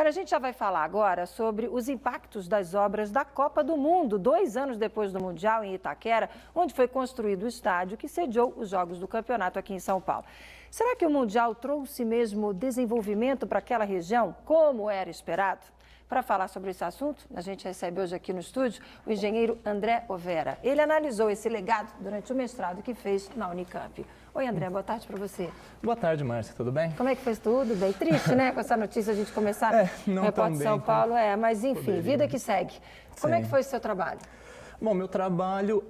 Olha, a gente já vai falar agora sobre os impactos das obras da Copa do Mundo, 2 anos depois do Mundial em Itaquera, onde foi construído o estádio que sediou os Jogos do Campeonato aqui em São Paulo. Será que o Mundial trouxe mesmo desenvolvimento para aquela região, como era esperado? Para falar sobre esse assunto, a gente recebe hoje aqui no estúdio o engenheiro André Overa. Ele analisou esse legado durante o mestrado que fez na Unicamp. Oi, André, boa tarde para você. Boa tarde, Márcia, tudo bem? Como é que foi tudo? Bem triste, né, com essa notícia a gente começar não Repórter tão São bem, Paulo, mas enfim, vida que segue. Como é que foi o seu trabalho? Bom, meu trabalho,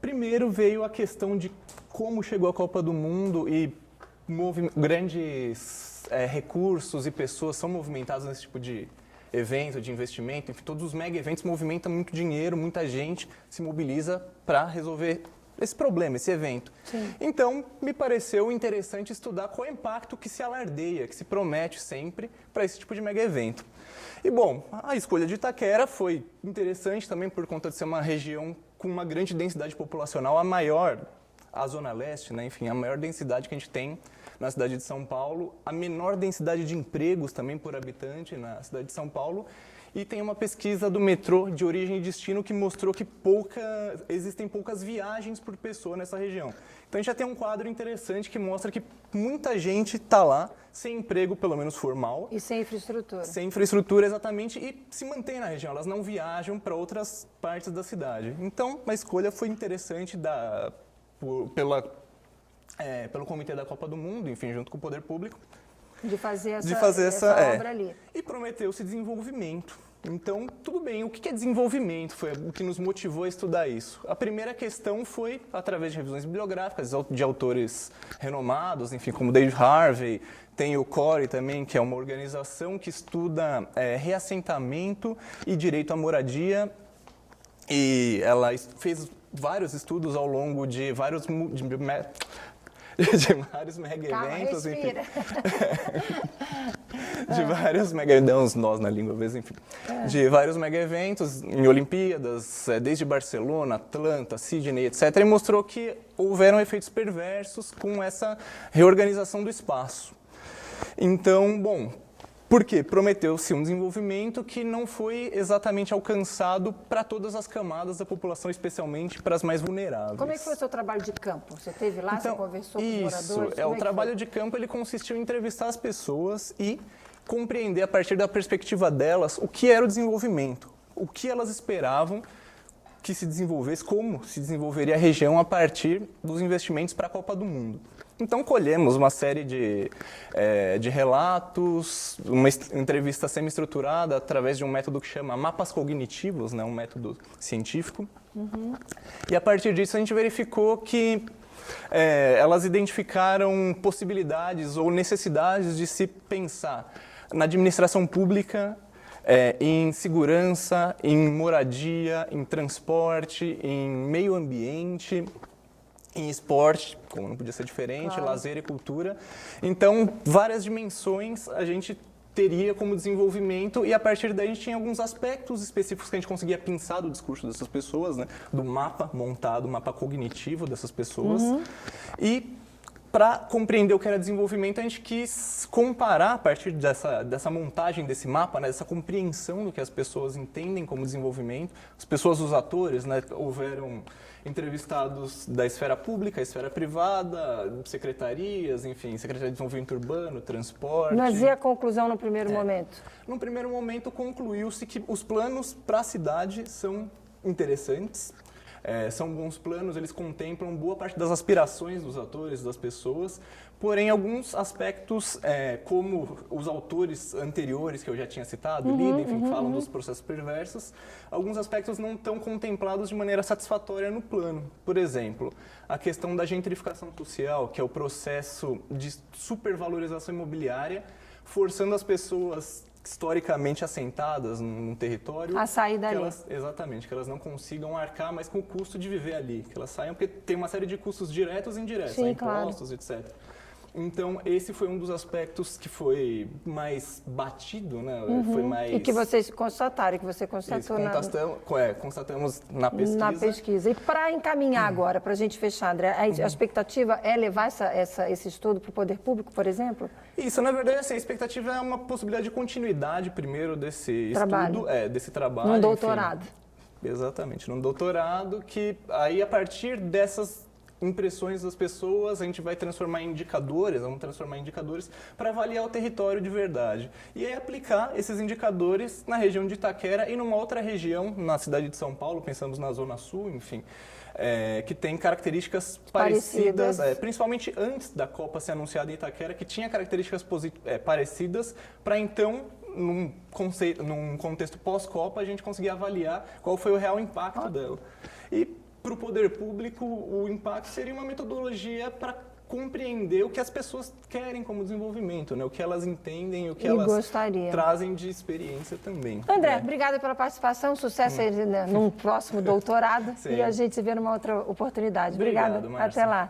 primeiro veio a questão de como chegou a Copa do Mundo e grandes recursos e pessoas são movimentados nesse tipo de evento, de investimento, enfim, todos os mega eventos movimentam muito dinheiro, muita gente se mobiliza para resolver esse problema, esse evento. Sim. Então, me pareceu interessante estudar qual é o impacto que se alardeia, que se promete sempre para esse tipo de mega evento. E, bom, a escolha de Itaquera foi interessante também por conta de ser uma região com uma grande densidade populacional, a maior, a Zona Leste, né? Enfim, a maior densidade que a gente tem na cidade de São Paulo, a menor densidade de empregos também por habitante na cidade de São Paulo. E tem uma pesquisa do metrô de origem e destino que mostrou que existem poucas viagens por pessoa nessa região. Então a gente já tem um quadro interessante que mostra que muita gente está lá sem emprego, pelo menos formal. E sem infraestrutura. Sem infraestrutura, exatamente, e se mantém na região. Elas não viajam para outras partes da cidade. Então a escolha foi interessante pelo Comitê da Copa do Mundo, enfim, junto com o Poder Público. De fazer essa obra ali. E prometeu-se desenvolvimento. Então, tudo bem, o que é desenvolvimento? Foi o que nos motivou a estudar isso. A primeira questão foi através de revisões bibliográficas de autores renomados, enfim, como Dave Harvey, tem o CORE também, que é uma organização que estuda reassentamento e direito à moradia. E ela fez vários estudos ao longo de vários mega eventos, enfim. De vários mega, dá uns nós na língua, às vezes, enfim. De vários mega eventos em Olimpíadas, desde Barcelona, Atlanta, Sydney, etc. E mostrou que houveram efeitos perversos com essa reorganização do espaço. Então, bom, por quê? Prometeu-se um desenvolvimento que não foi exatamente alcançado para todas as camadas da população, especialmente para as mais vulneráveis. Como é que foi o seu trabalho de campo? Você esteve lá, então, você conversou com os moradores? O trabalho de campo ele consistiu em entrevistar as pessoas e compreender a partir da perspectiva delas o que era o desenvolvimento, o que elas esperavam que se desenvolvesse, como se desenvolveria a região a partir dos investimentos para a Copa do Mundo. Então, colhemos uma série de relatos, uma entrevista semi-estruturada através de um método que chama mapas cognitivos, né, um método científico. Uhum. E, a partir disso, a gente verificou que elas identificaram possibilidades ou necessidades de se pensar na administração pública, em segurança, em moradia, em transporte, em meio ambiente, em esporte, como não podia ser diferente, claro. Lazer e cultura. Então, várias dimensões a gente teria como desenvolvimento e a partir daí a gente tinha alguns aspectos específicos que a gente conseguia pensar do discurso dessas pessoas, né? Do mapa montado, mapa cognitivo dessas pessoas. Uhum. E para compreender o que era desenvolvimento, a gente quis comparar, a partir dessa montagem desse mapa, né, dessa compreensão do que as pessoas entendem como desenvolvimento. As pessoas, os atores, né, houveram entrevistados da esfera pública, esfera privada, secretarias, enfim, Secretaria de Desenvolvimento Urbano, Transporte. Mas e a conclusão no primeiro momento? No primeiro momento, concluiu-se que os planos para a cidade são interessantes. São bons planos, eles contemplam boa parte das aspirações dos atores, das pessoas, porém alguns aspectos, como os autores anteriores que eu já tinha citado, Lida, enfim, falam dos processos perversos, alguns aspectos não estão contemplados de maneira satisfatória no plano. Por exemplo, a questão da gentrificação social, que é o processo de supervalorização imobiliária, forçando as pessoas historicamente assentadas num território a sair dali. Exatamente, que elas não consigam arcar mais com o custo de viver ali, que elas saiam porque tem uma série de custos diretos e indiretos, sim, impostos, claro. etc. Então, esse foi um dos aspectos que foi mais batido, né? Foi mais... E que vocês constataram, que você constatou constatamos na pesquisa. Na pesquisa. E para encaminhar agora, para a gente fechar, André, a expectativa é levar esse estudo para o poder público, por exemplo? Isso, na verdade, assim, a expectativa é uma possibilidade de continuidade, primeiro, desse estudo, desse trabalho. Num doutorado. Enfim, exatamente, num doutorado, que aí, a partir dessas impressões das pessoas, a gente vai transformar em indicadores, vamos transformar em indicadores para avaliar o território de verdade. E aí aplicar esses indicadores na região de Itaquera e numa outra região, na cidade de São Paulo, pensamos na Zona Sul, enfim, que tem características parecidas, principalmente antes da Copa ser anunciada em Itaquera, que tinha características parecidas, para então, num contexto pós-Copa, a gente conseguir avaliar qual foi o real impacto dela. E para o poder público, o impacto seria uma metodologia para compreender o que as pessoas querem como desenvolvimento, né? O que elas entendem, o que elas trazem de experiência também. André, obrigada pela participação, sucesso aí num próximo doutorado e a gente se vê numa outra oportunidade. Obrigada, Obrigado, Márcia. Até lá.